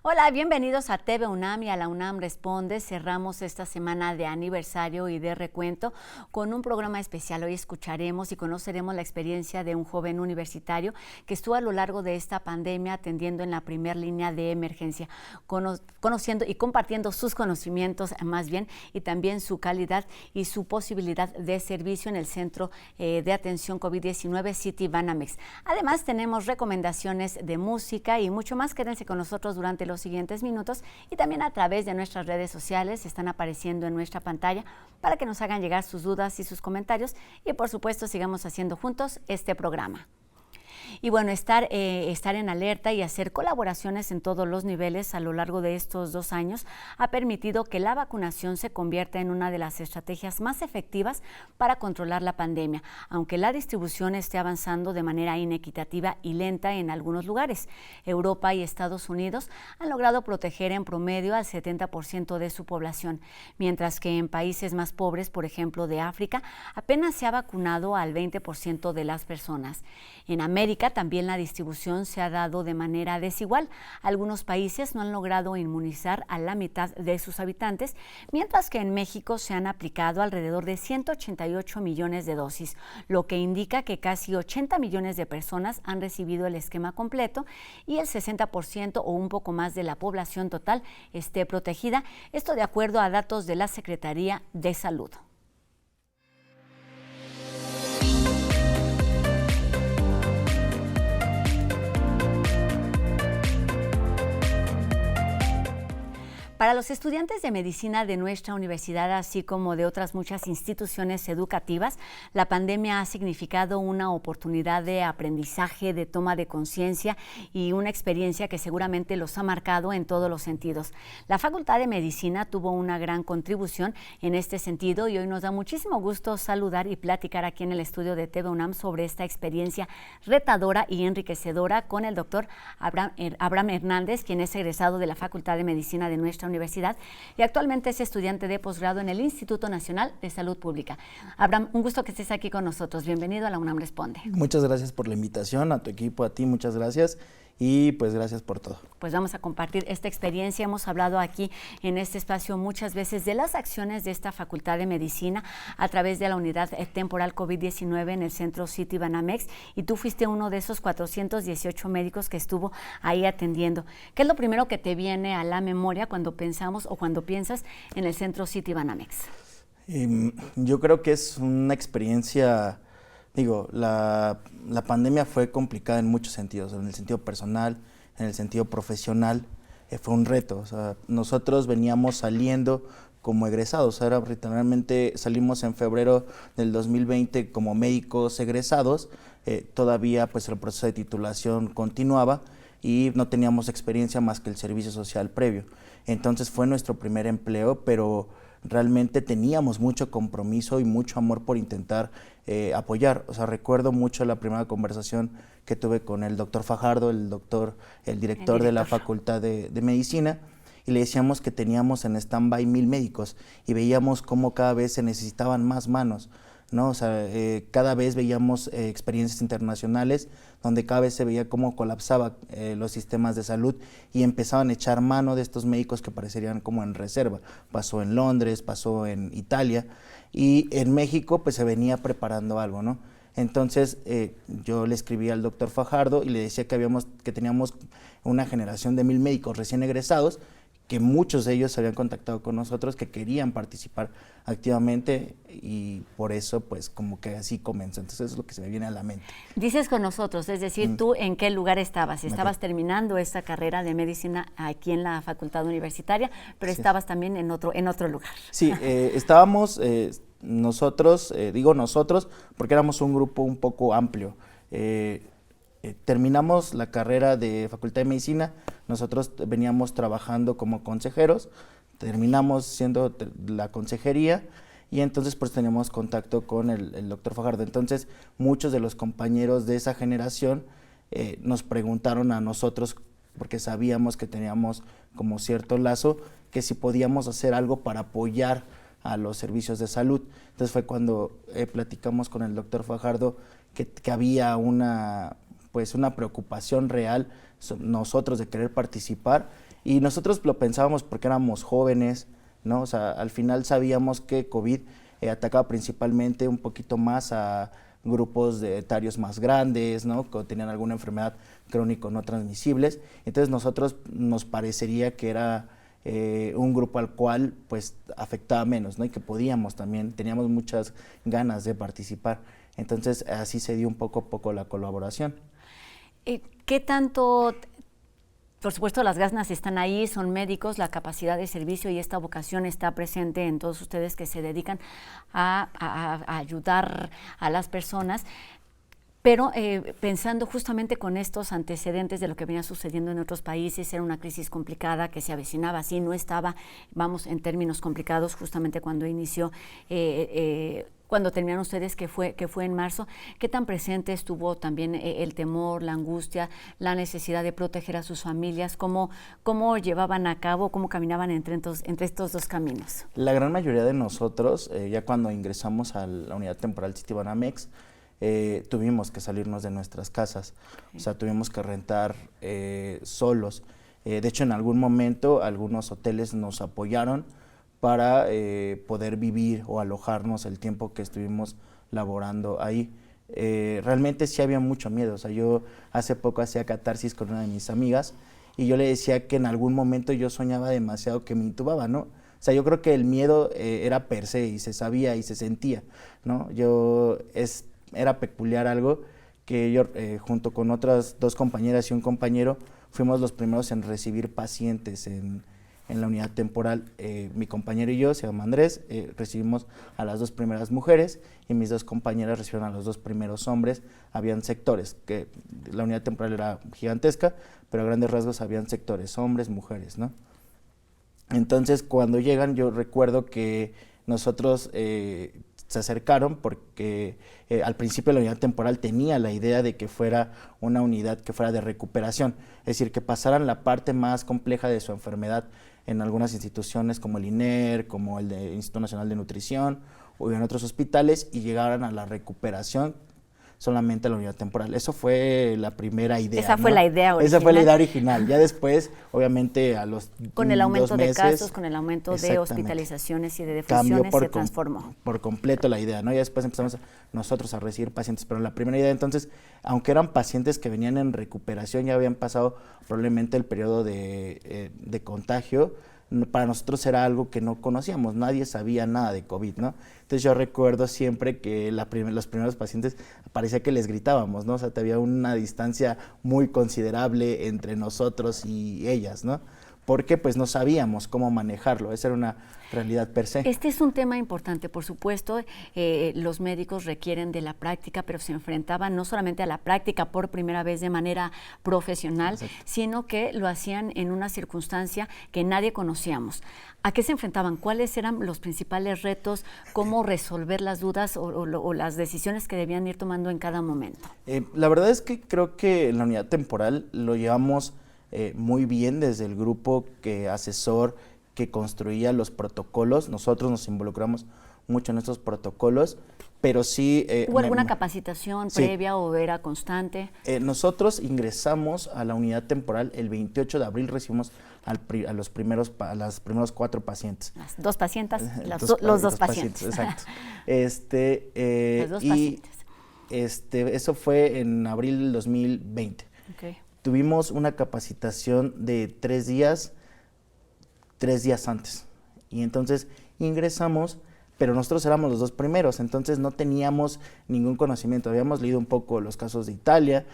Hola, bienvenidos a TV UNAM y a la UNAM Responde. Cerramos esta semana de aniversario y de recuento con un programa especial. Hoy escucharemos y conoceremos la experiencia de un joven universitario que estuvo a lo largo de esta pandemia atendiendo en la primera línea de emergencia, conociendo y compartiendo sus conocimientos más bien, y también su calidad y su posibilidad de servicio en el Centro de Atención COVID-19 Citibanamex. Además, tenemos recomendaciones de música y mucho más. Quédense con nosotros durante los siguientes minutos y también a través de nuestras redes sociales están apareciendo en nuestra pantalla para que nos hagan llegar sus dudas y sus comentarios y por supuesto sigamos haciendo juntos este programa. Y bueno, estar en alerta y hacer colaboraciones en todos los niveles a lo largo de estos 2 años ha permitido que la vacunación se convierta en una de las estrategias más efectivas para controlar la pandemia, aunque la distribución esté avanzando de manera inequitativa y lenta en algunos lugares. Europa y Estados Unidos han logrado proteger en promedio al 70% de su población, mientras que en países más pobres, por ejemplo de África, apenas se ha vacunado al 20% de las personas. En América también la distribución se ha dado de manera desigual. Algunos países no han logrado inmunizar a la mitad de sus habitantes, mientras que en México se han aplicado alrededor de 188 millones de dosis, lo que indica que casi 80 millones de personas han recibido el esquema completo y el 60% o un poco más de la población total esté protegida. Esto de acuerdo a datos de la Secretaría de Salud. Para los estudiantes de medicina de nuestra universidad, así como de otras muchas instituciones educativas, la pandemia ha significado una oportunidad de aprendizaje, de toma de conciencia y una experiencia que seguramente los ha marcado en todos los sentidos. La Facultad de Medicina tuvo una gran contribución en este sentido y hoy nos da muchísimo gusto saludar y platicar aquí en el estudio de TV UNAM sobre esta experiencia retadora y enriquecedora con el doctor Abraham Hernández, quien es egresado de la Facultad de Medicina de nuestra universidad y actualmente es estudiante de posgrado en el Instituto Nacional de Salud Pública. Abraham, un gusto que estés aquí con nosotros. Bienvenido a la UNAM Responde. Muchas gracias por la invitación, a tu equipo, a ti, muchas gracias. Y pues gracias por todo. Pues vamos a compartir esta experiencia. Hemos hablado aquí en este espacio muchas veces de las acciones de esta Facultad de Medicina a través de la unidad temporal COVID-19 en el Centro Citibanamex, y tú fuiste uno de esos 418 médicos que estuvo ahí atendiendo. ¿Qué es lo primero que te viene a la memoria cuando pensamos o cuando piensas en el Centro Citibanamex? Yo creo que es una experiencia. Digo, la pandemia fue complicada en muchos sentidos, en el sentido personal, en el sentido profesional, fue un reto. O sea, nosotros veníamos saliendo como egresados, ahora literalmente salimos en febrero del 2020 como médicos egresados, todavía pues el proceso de titulación continuaba y no teníamos experiencia más que el servicio social previo. Entonces fue nuestro primer empleo, pero realmente teníamos mucho compromiso y mucho amor por intentar apoyar. O sea, recuerdo mucho la primera conversación que tuve con el doctor Fajardo, el director de la Facultad de Medicina, y le decíamos que teníamos en stand-by 1000 médicos y veíamos cómo cada vez se necesitaban más manos, ¿no? O sea, cada vez veíamos experiencias internacionales donde cada vez se veía cómo colapsaba los sistemas de salud y empezaban a echar mano de estos médicos que parecerían como en reserva. Pasó en Londres, pasó en Italia y en México pues se venía preparando algo, ¿no? Entonces yo le escribí al doctor Fajardo y le decía que teníamos una generación de 1000 médicos recién egresados, que muchos de ellos se habían contactado con nosotros, que querían participar activamente y por eso pues como que así comenzó. Entonces es lo que se me viene a la mente. Dices con nosotros, es decir, ¿tú en qué lugar estabas? Estabas terminando esta carrera de medicina aquí en la Facultad Universitaria, pero sí, estabas también en otro lugar. Sí, estábamos nosotros, digo nosotros porque éramos un grupo un poco amplio. Terminamos la carrera de Facultad de Medicina, nosotros veníamos trabajando como consejeros, terminamos siendo la consejería y entonces pues teníamos contacto con el doctor Fajardo. Entonces muchos de los compañeros de esa generación nos preguntaron a nosotros, porque sabíamos que teníamos como cierto lazo, que si podíamos hacer algo para apoyar a los servicios de salud. Entonces fue cuando platicamos con el doctor Fajardo que había una preocupación real nosotros de querer participar Y nosotros lo pensábamos porque éramos jóvenes, ¿no? O sea, al final sabíamos que COVID atacaba principalmente un poquito más a grupos de etarios más grandes, ¿no? Que tenían alguna enfermedad crónico no transmisibles. Entonces nosotros nos parecería que era un grupo al cual pues afectaba menos, ¿no? Y que podíamos también, teníamos muchas ganas de participar. Entonces así se dio un poco a poco la colaboración. ¿Qué tanto? Por supuesto, las ganas están ahí, son médicos, la capacidad de servicio y esta vocación está presente en todos ustedes que se dedican a ayudar a las personas. Pero pensando justamente con estos antecedentes de lo que venía sucediendo en otros países, era una crisis complicada que se avecinaba, así no estaba, vamos, en términos complicados justamente cuando inició, cuando terminaron ustedes, que fue en marzo. ¿Qué tan presente estuvo también el temor, la angustia, la necesidad de proteger a sus familias? ¿Cómo llevaban a cabo, cómo caminaban entre estos dos caminos? La gran mayoría de nosotros, ya cuando ingresamos a la unidad temporal Citibanamex, tuvimos que salirnos de nuestras casas, o sea, tuvimos que rentar solos. De hecho, en algún momento algunos hoteles nos apoyaron para poder vivir o alojarnos el tiempo que estuvimos laborando ahí. Realmente sí había mucho miedo, o sea, yo hace poco hacía catarsis con una de mis amigas y yo le decía que en algún momento yo soñaba demasiado que me intubaba, ¿no? O sea, yo creo que el miedo era per se y se sabía y se sentía, ¿no? Era peculiar algo que yo, junto con otras 2 compañeras y un compañero, fuimos los primeros en recibir pacientes en la unidad temporal. Mi compañero y yo, se llama Andrés, recibimos a las 2 primeras mujeres y mis 2 compañeras recibieron a los 2 primeros hombres. Habían sectores, que la unidad temporal era gigantesca, pero a grandes rasgos habían sectores, hombres, mujeres, ¿no? Entonces, cuando llegan, yo recuerdo que nosotros se acercaron porque al principio la unidad temporal tenía la idea de que fuera una unidad que fuera de recuperación, es decir, que pasaran la parte más compleja de su enfermedad en algunas instituciones como el INER, como el Instituto Nacional de Nutrición o en otros hospitales y llegaran a la recuperación solamente a la unidad temporal. Eso fue la primera idea. Esa fue la idea original. Esa fue la idea original. Ya después, obviamente, a los con el aumento 2 meses, de casos, con el aumento de hospitalizaciones y de defunciones, se transformó. Por completo la idea, ¿no? Ya después empezamos nosotros a recibir pacientes, pero la primera idea, entonces, aunque eran pacientes que venían en recuperación, ya habían pasado probablemente el periodo de contagio, para nosotros era algo que no conocíamos, nadie sabía nada de COVID, ¿no? Entonces yo recuerdo siempre que los primeros pacientes parecía que les gritábamos, ¿no? O sea, había una distancia muy considerable entre nosotros y ellas, ¿no? Porque pues no sabíamos cómo manejarlo, esa era una realidad per se. Este es un tema importante, por supuesto, los médicos requieren de la práctica, pero se enfrentaban no solamente a la práctica por primera vez de manera profesional, exacto, sino que lo hacían en una circunstancia que nadie conocíamos. ¿A qué se enfrentaban? ¿Cuáles eran los principales retos? ¿Cómo resolver las dudas o las decisiones que debían ir tomando en cada momento? La verdad es que creo que en la unidad temporal lo llevamos muy bien desde el grupo asesor que construía los protocolos. Nosotros nos involucramos mucho en estos protocolos, pero sí... ¿Hubo alguna capacitación previa o era constante? Nosotros ingresamos a la unidad temporal el 28 de abril, recibimos a los primeros 4 pacientes. Las 2 pacientes, los dos pacientes. Exacto. Los 2 pacientes. Eso fue en abril del 2020. Okay. Tuvimos una capacitación de 3 días antes. Y entonces ingresamos, pero nosotros éramos los 2 primeros, entonces no teníamos ningún conocimiento. Habíamos leído un poco los casos de Italia,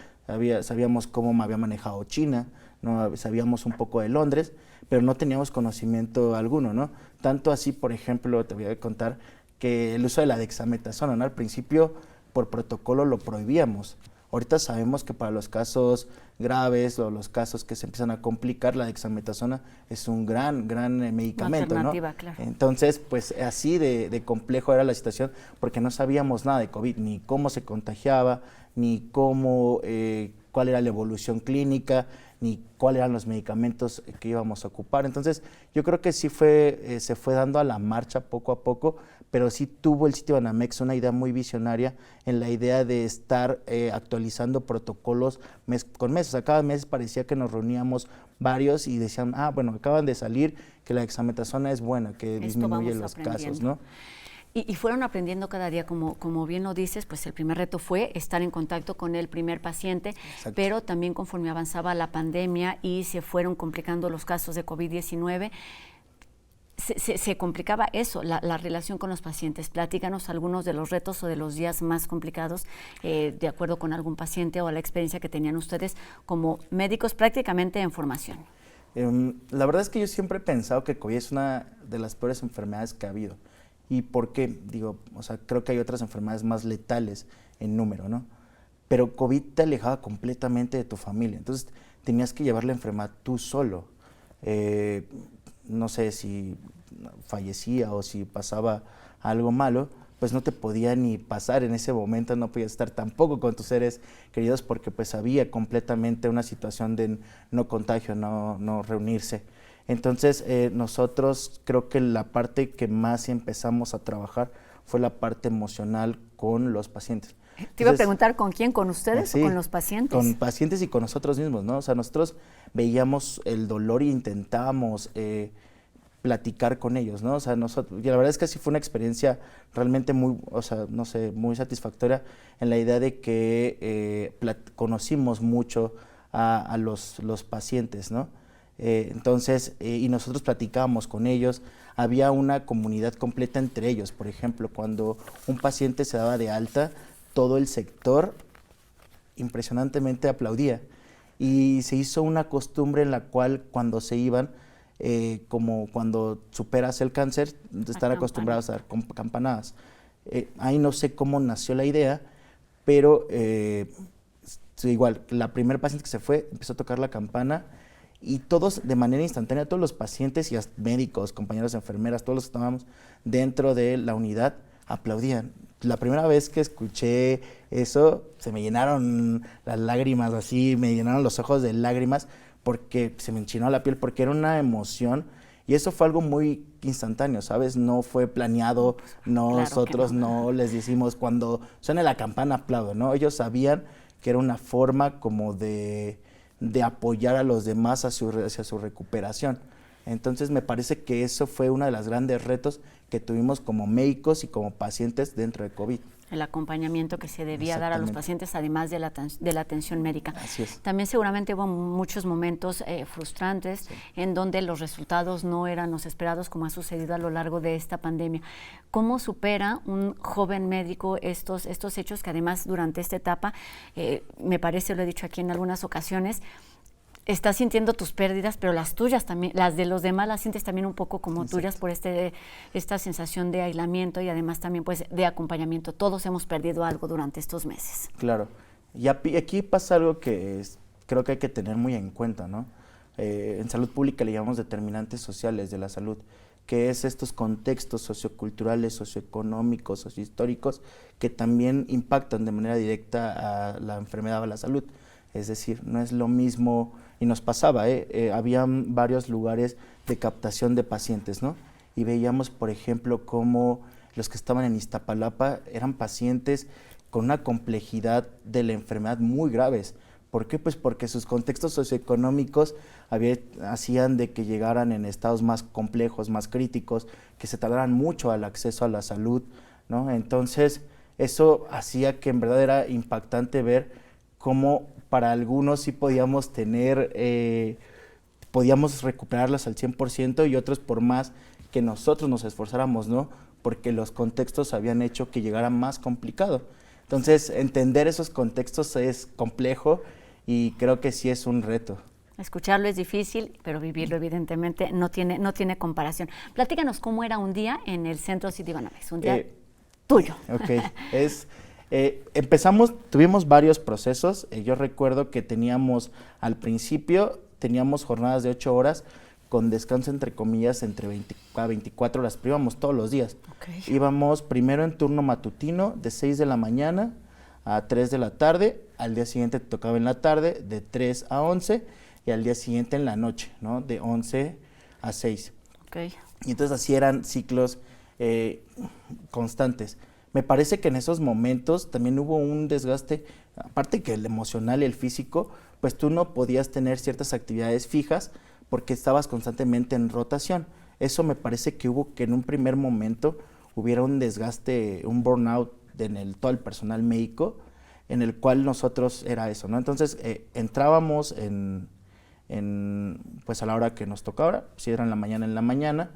sabíamos cómo había manejado China, ¿no? Sabíamos un poco de Londres, pero no teníamos conocimiento alguno, ¿no? Tanto así, por ejemplo, te voy a contar que el uso de la dexametasona, ¿no? Al principio, por protocolo, lo prohibíamos. Ahorita sabemos que para los casos graves o los casos que se empiezan a complicar, la dexametasona es un gran medicamento, ¿no? Claro. Entonces, pues así de complejo era la situación porque no sabíamos nada de COVID, ni cómo se contagiaba, ni cuál era la evolución clínica, ni cuáles eran los medicamentos que íbamos a ocupar. Entonces, yo creo que sí se fue dando a la marcha poco a poco, pero sí tuvo el sitio Banamex una idea muy visionaria en la idea de estar actualizando protocolos mes con mes. O sea, cada mes parecía que nos reuníamos varios y decían, bueno, acaban de salir que la dexametasona es buena, que disminuye los casos, ¿no? Y fueron aprendiendo cada día, como bien lo dices, pues el primer reto fue estar en contacto con el primer paciente, exacto, pero también conforme avanzaba la pandemia y se fueron complicando los casos de COVID-19, se complicaba eso, la relación con los pacientes. Platícanos algunos de los retos o de los días más complicados de acuerdo con algún paciente o la experiencia que tenían ustedes como médicos prácticamente en formación. La verdad es que yo siempre he pensado que COVID es una de las peores enfermedades que ha habido. ¿Y por qué? Digo, o sea, creo que hay otras enfermedades más letales en número, ¿no? Pero COVID te alejaba completamente de tu familia, entonces tenías que llevar la enfermedad tú solo. No sé si fallecía o si pasaba algo malo, pues no te podía ni pasar en ese momento, no podías estar tampoco con tus seres queridos porque pues había completamente una situación de no contagio, no reunirse. Entonces nosotros creo que la parte que más empezamos a trabajar fue la parte emocional con los pacientes. Te iba a preguntar, ¿con quién? ¿Con ustedes sí, o con los pacientes? Con pacientes y con nosotros mismos, ¿no? O sea, nosotros veíamos el dolor e intentábamos platicar con ellos, ¿no? O sea, y la verdad es que sí fue una experiencia realmente muy, o sea, no sé, muy satisfactoria en la idea de que conocimos mucho a los pacientes, ¿no? Entonces, y nosotros platicábamos con ellos, había una comunidad completa entre ellos. Por ejemplo, cuando un paciente se daba de alta, todo el sector impresionantemente aplaudía. Y se hizo una costumbre en la cual cuando se iban, como cuando superas el cáncer, están acostumbrados a dar campanadas. Ahí no sé cómo nació la idea, pero igual, la primera paciente que se fue empezó a tocar la campana y todos de manera instantánea, todos los pacientes y médicos, compañeros enfermeras, todos los que estábamos dentro de la unidad aplaudían. La primera vez que escuché eso, se me llenaron las lágrimas así, me llenaron los ojos de lágrimas porque se me enchinó la piel, porque era una emoción y eso fue algo muy instantáneo, ¿sabes? No fue planeado, nosotros no les decimos cuando suene la campana aplaudo, ¿no? Ellos sabían que era una forma como de apoyar a los demás hacia su recuperación. Entonces me parece que eso fue uno de los grandes retos que tuvimos como médicos y como pacientes dentro de COVID. El acompañamiento que se debía dar a los pacientes, además de la atención médica. Así es. También seguramente hubo muchos momentos frustrantes, sí, en donde los resultados no eran los esperados, como ha sucedido a lo largo de esta pandemia. ¿Cómo supera un joven médico estos hechos que además durante esta etapa, me parece, lo he dicho aquí en algunas ocasiones, estás sintiendo tus pérdidas, pero las tuyas también, las de los demás las sientes también un poco como exacto, tuyas por esta sensación de aislamiento y además también pues de acompañamiento. Todos hemos perdido algo durante estos meses. Claro. Y aquí pasa algo que creo que hay que tener muy en cuenta, ¿no? En salud pública le llamamos determinantes sociales de la salud, que es estos contextos socioculturales, socioeconómicos, sociohistóricos, que también impactan de manera directa a la enfermedad o a la salud. Es decir, no es lo mismo, y nos pasaba, habían varios lugares de captación de pacientes, ¿no? Y veíamos, por ejemplo, cómo los que estaban en Iztapalapa eran pacientes con una complejidad de la enfermedad muy graves. ¿Por qué? Pues porque sus contextos socioeconómicos hacían de que llegaran en estados más complejos, más críticos, que se tardaran mucho al acceso a la salud, ¿no? Entonces, eso hacía que en verdad era impactante ver cómo para algunos sí podíamos podíamos recuperarlas al 100% y otros por más que nosotros nos esforzáramos, ¿no? Porque los contextos habían hecho que llegara más complicado. Entonces, entender esos contextos es complejo y creo que sí es un reto. Escucharlo es difícil, pero vivirlo evidentemente no tiene comparación. Platícanos cómo era un día en el Centro Citibanamex, un día tuyo. Ok, tuvimos varios procesos. Yo recuerdo que al principio teníamos jornadas de 8 horas con descanso entre comillas entre 20 a 24 horas, pero íbamos todos los días. Okay. Íbamos primero en turno matutino de 6 de la mañana a 3 de la tarde, al día siguiente te tocaba en la tarde de 3 a 11 y al día siguiente en la noche, ¿no? De 11 a 6. Okay. Y entonces así eran ciclos constantes. Me parece que en esos momentos también hubo un desgaste, aparte que el emocional y el físico, pues tú no podías tener ciertas actividades fijas porque estabas constantemente en rotación. Eso me parece que hubo que en un primer momento hubiera un desgaste, un burnout en todo el personal médico, en el cual nosotros era eso, ¿no? Entonces entrábamos pues a la hora que nos tocaba, si era en la mañana,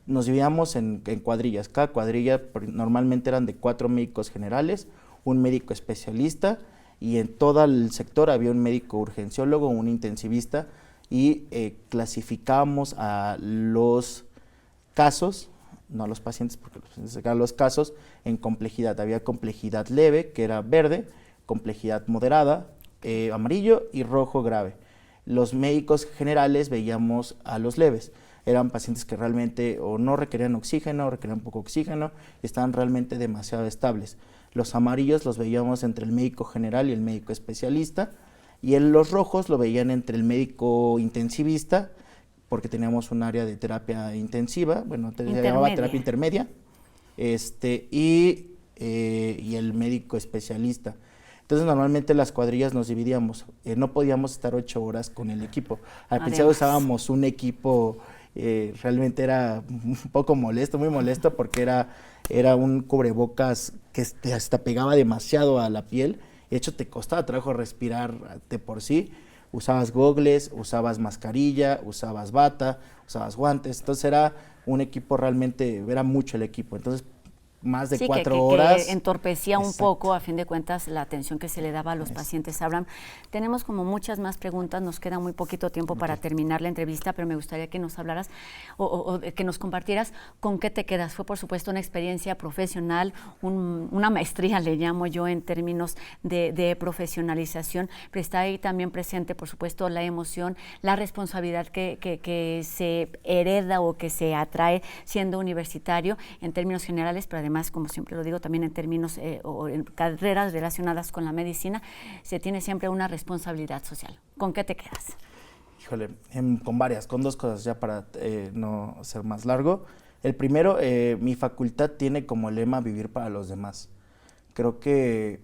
nos dividíamos en cuadrillas. Cada cuadrilla normalmente eran de 4 médicos generales, un médico especialista, y en todo el sector había un médico urgenciólogo, un intensivista, y clasificábamos a los casos, no a los pacientes, porque los pacientes eran los casos, en complejidad. Había complejidad leve, que era verde, complejidad moderada, amarillo, y rojo grave. Los médicos generales veíamos a los leves. Eran pacientes que realmente o no requerían oxígeno, o requerían poco oxígeno, y estaban realmente demasiado estables. Los amarillos los veíamos entre el médico general y el médico especialista, y los rojos lo veían entre el médico intensivista, porque teníamos un área de terapia intensiva, bueno, se llamaba terapia intermedia, y el médico especialista. Entonces normalmente las cuadrillas nos dividíamos, no podíamos estar 8 horas con el equipo. Al principio usábamos un equipo, realmente era un poco molesto, muy molesto, porque era un cubrebocas que hasta pegaba demasiado a la piel. De hecho, te costaba trabajo respirar de por sí. Usabas gogles, usabas mascarilla, usabas bata, usabas guantes. Entonces era un equipo realmente, era mucho el equipo. Entonces, más de 4 horas. Que entorpecía un poco, a fin de cuentas, la atención que se le daba a los pacientes. Abraham, tenemos como muchas más preguntas, nos queda muy poquito tiempo para terminar la entrevista, pero me gustaría que nos hablaras o que nos compartieras con qué te quedas. Fue, por supuesto, una experiencia profesional, una maestría, le llamo yo, en términos de profesionalización, pero está ahí también presente, por supuesto, la emoción, la responsabilidad que se hereda o que se atrae siendo universitario en términos generales, pero además, como siempre lo digo, también en términos o en carreras relacionadas con la medicina, se tiene siempre una responsabilidad social. ¿Con qué te quedas? Híjole, con 2 cosas ya para no ser más largo. El primero, mi facultad tiene como lema vivir para los demás. Creo que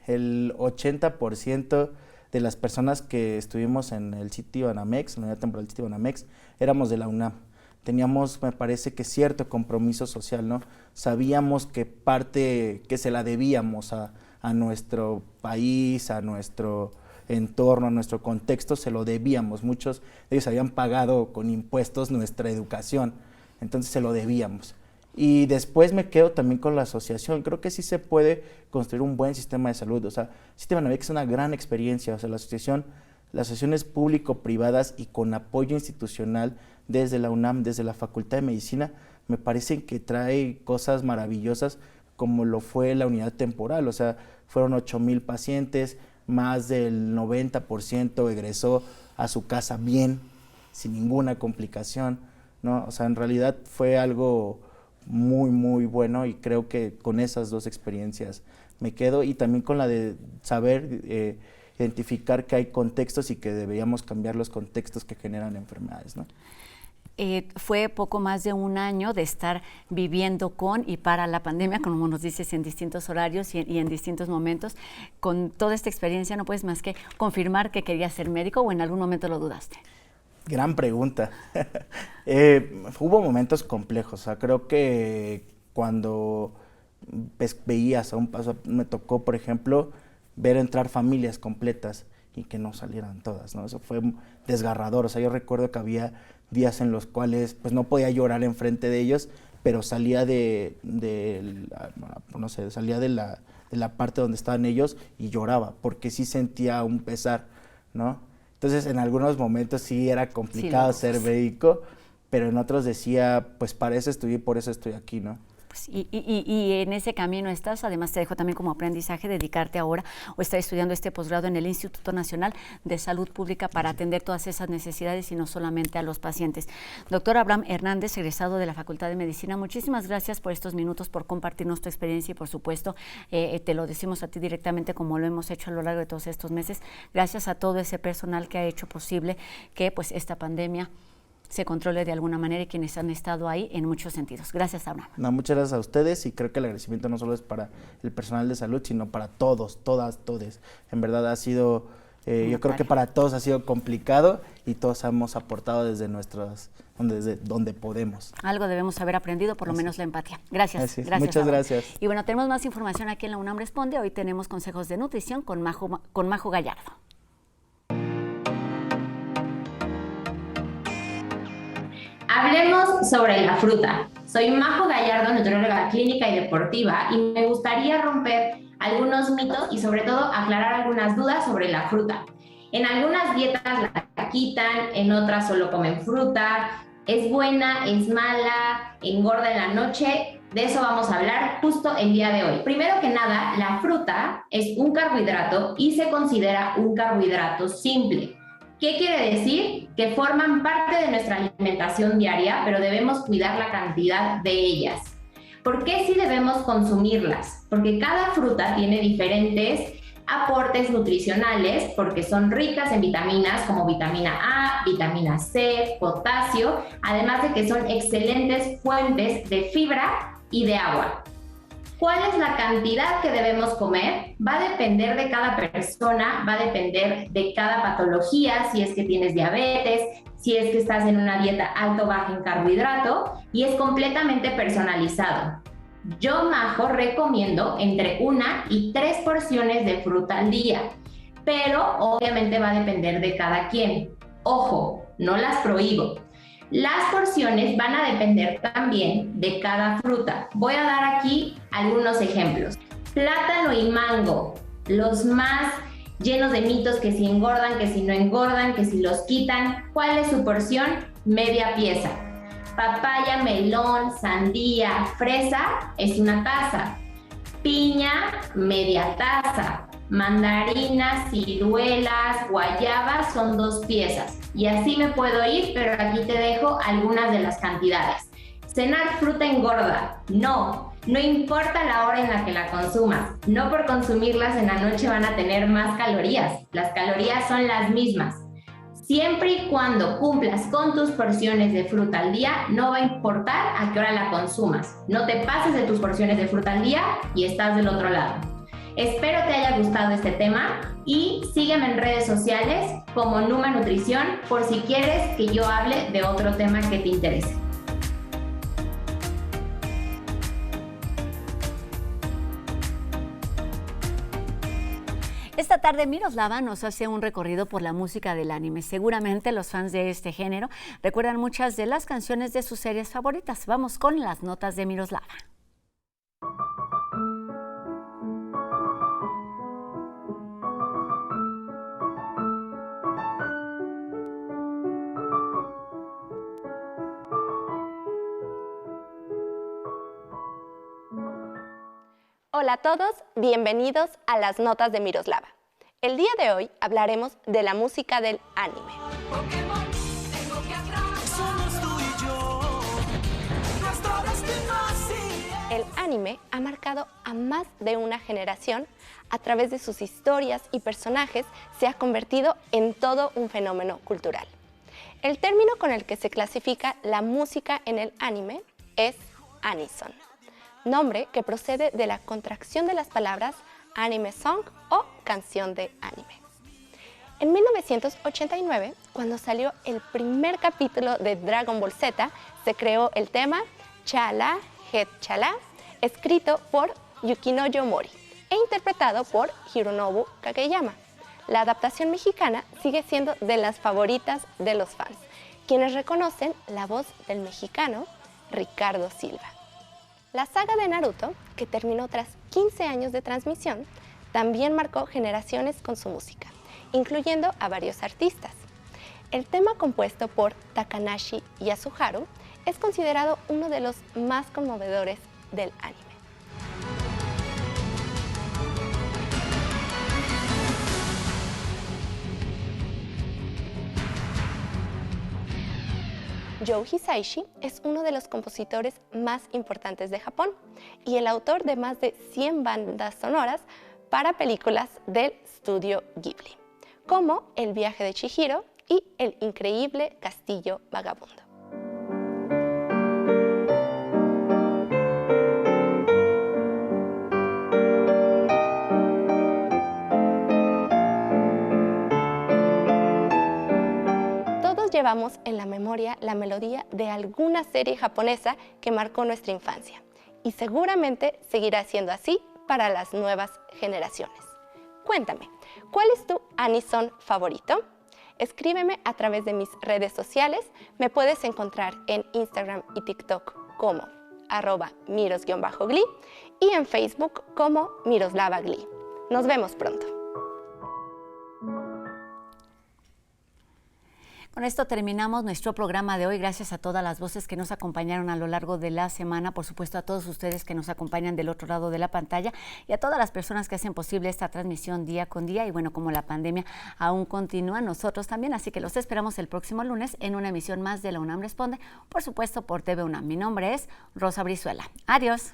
el 80% de las personas que estuvimos en el sitio Banamex, en la unidad temporal del sitio Banamex, éramos de la UNAM. Teníamos, me parece que cierto compromiso social, ¿no? Sabíamos que parte que se la debíamos a nuestro país, a nuestro entorno, a nuestro contexto, se lo debíamos. Muchos de ellos habían pagado con impuestos nuestra educación, entonces se lo debíamos. Y después me quedo también con la asociación. Creo que sí se puede construir un buen sistema de salud. O sea, el sistema Banamex es una gran experiencia. O sea, las asociaciones público-privadas y con apoyo institucional desde la UNAM, desde la Facultad de Medicina, me parece que trae cosas maravillosas, como lo fue la unidad temporal. O sea, fueron 8,000 pacientes, más del 90% egresó a su casa bien, sin ninguna complicación, ¿no? O sea, en realidad fue algo muy, muy bueno, y creo que con esas 2 experiencias me quedo, y también con la de saber identificar que hay contextos y que deberíamos cambiar los contextos que generan enfermedades, ¿no? Fue poco más de un año de estar viviendo con y para la pandemia, como nos dices, en distintos horarios y en distintos momentos. Con toda esta experiencia, ¿no puedes más que confirmar que querías ser médico o en algún momento lo dudaste? Gran pregunta. Hubo momentos complejos. O sea, creo que cuando veías a un paso, me tocó, por ejemplo, ver entrar familias completas y que no salieran todas, ¿no? Eso fue desgarrador. O sea, yo recuerdo que había días en los cuales pues no podía llorar enfrente de ellos, pero salía salía de la parte donde estaban ellos y lloraba, porque sí sentía un pesar, ¿no? Entonces, en algunos momentos sí era complicado ser médico, pero en otros decía, pues para eso estudié, por eso estoy aquí, ¿no? Pues, y en ese camino estás. Además te dejo también como aprendizaje dedicarte ahora o estar estudiando este posgrado en el Instituto Nacional de Salud Pública para atender todas esas necesidades y no solamente a los pacientes. Doctor Abraham Hernández, egresado de la Facultad de Medicina, muchísimas gracias por estos minutos, por compartirnos tu experiencia, y por supuesto te lo decimos a ti directamente, como lo hemos hecho a lo largo de todos estos meses. Gracias a todo ese personal que ha hecho posible que pues esta pandemia se controle de alguna manera y quienes han estado ahí en muchos sentidos. Gracias, Abraham. No, muchas gracias a ustedes y creo que el agradecimiento no solo es para el personal de salud, sino para todos, todas, todes. En verdad ha sido, yo creo que para todos ha sido complicado y todos hemos aportado desde donde podemos. Algo debemos haber aprendido, por lo menos la empatía. Gracias. Gracias, muchas gracias. Y bueno, tenemos más información aquí en la UNAM Responde. Hoy tenemos consejos de nutrición con Majo Gallardo. Hablemos sobre la fruta. Soy Majo Gallardo, nutrióloga clínica y deportiva, y me gustaría romper algunos mitos y sobre todo aclarar algunas dudas sobre la fruta. En algunas dietas la quitan, en otras solo comen fruta. ¿Es buena? ¿Es mala? ¿Engorda en la noche? De eso vamos a hablar justo el día de hoy. Primero que nada, la fruta es un carbohidrato y se considera un carbohidrato simple. ¿Qué quiere decir? Que forman parte de nuestra alimentación diaria, pero debemos cuidar la cantidad de ellas. ¿Por qué sí debemos consumirlas? Porque cada fruta tiene diferentes aportes nutricionales, porque son ricas en vitaminas como vitamina A, vitamina C, potasio, además de que son excelentes fuentes de fibra y de agua. ¿Cuál es la cantidad que debemos comer? Va a depender de cada persona, va a depender de cada patología, si es que tienes diabetes, si es que estás en una dieta alto o baja en carbohidrato, y es completamente personalizado. Yo, Majo, recomiendo entre 1 y 3 porciones de fruta al día, pero obviamente va a depender de cada quien. Ojo, no las prohíbo. Las porciones van a depender también de cada fruta. Voy a dar aquí algunos ejemplos. Plátano y mango, los más llenos de mitos, que si engordan, que si no engordan, que si los quitan. ¿Cuál es su porción? Media pieza. Papaya, melón, sandía, fresa es 1 taza. Piña, media taza. Mandarinas, ciruelas, guayabas son 2 piezas. Y así me puedo ir, pero aquí te dejo algunas de las cantidades. ¿Cenar fruta engorda? No, no importa la hora en la que la consumas. No por consumirlas en la noche van a tener más calorías. Las calorías son las mismas. Siempre y cuando cumplas con tus porciones de fruta al día, no va a importar a qué hora la consumas. No te pases de tus porciones de fruta al día y estás del otro lado. Espero te haya gustado este tema y sígueme en redes sociales como Numa Nutrición por si quieres que yo hable de otro tema que te interese. Esta tarde Miroslava nos hace un recorrido por la música del anime. Seguramente los fans de este género recuerdan muchas de las canciones de sus series favoritas. Vamos con las notas de Miroslava. Hola a todos, bienvenidos a las notas de Miroslava. El día de hoy hablaremos de la música del anime. El anime ha marcado a más de una generación. A través de sus historias y personajes se ha convertido en todo un fenómeno cultural. El término con el que se clasifica la música en el anime es anison, nombre que procede de la contracción de las palabras anime song o canción de anime. En 1989, cuando salió el primer capítulo de Dragon Ball Z, se creó el tema Chala Het Chala, escrito por Yukinoyo Mori e interpretado por Hironobu Kageyama. La adaptación mexicana sigue siendo de las favoritas de los fans, quienes reconocen la voz del mexicano Ricardo Silva. La saga de Naruto, que terminó tras 15 años de transmisión, también marcó generaciones con su música, incluyendo a varios artistas. El tema compuesto por Takanashi Yasuharu es considerado uno de los más conmovedores del anime. Joe Hisaishi es uno de los compositores más importantes de Japón y el autor de más de 100 bandas sonoras para películas del estudio Ghibli, como El viaje de Chihiro, y El increíble castillo vagabundo. Llevamos en la memoria la melodía de alguna serie japonesa que marcó nuestra infancia y seguramente seguirá siendo así para las nuevas generaciones. Cuéntame, ¿cuál es tu anison favorito? Escríbeme a través de mis redes sociales. Me puedes encontrar en Instagram y TikTok como @miros_gli y en Facebook como Miroslava Gli. Nos vemos pronto. Con esto terminamos nuestro programa de hoy. Gracias a todas las voces que nos acompañaron a lo largo de la semana, por supuesto a todos ustedes que nos acompañan del otro lado de la pantalla y a todas las personas que hacen posible esta transmisión día con día. Y bueno, como la pandemia aún continúa, nosotros también, así que los esperamos el próximo lunes en una emisión más de La UNAM Responde, por supuesto por TV UNAM. Mi nombre es Rosa Brizuela. Adiós.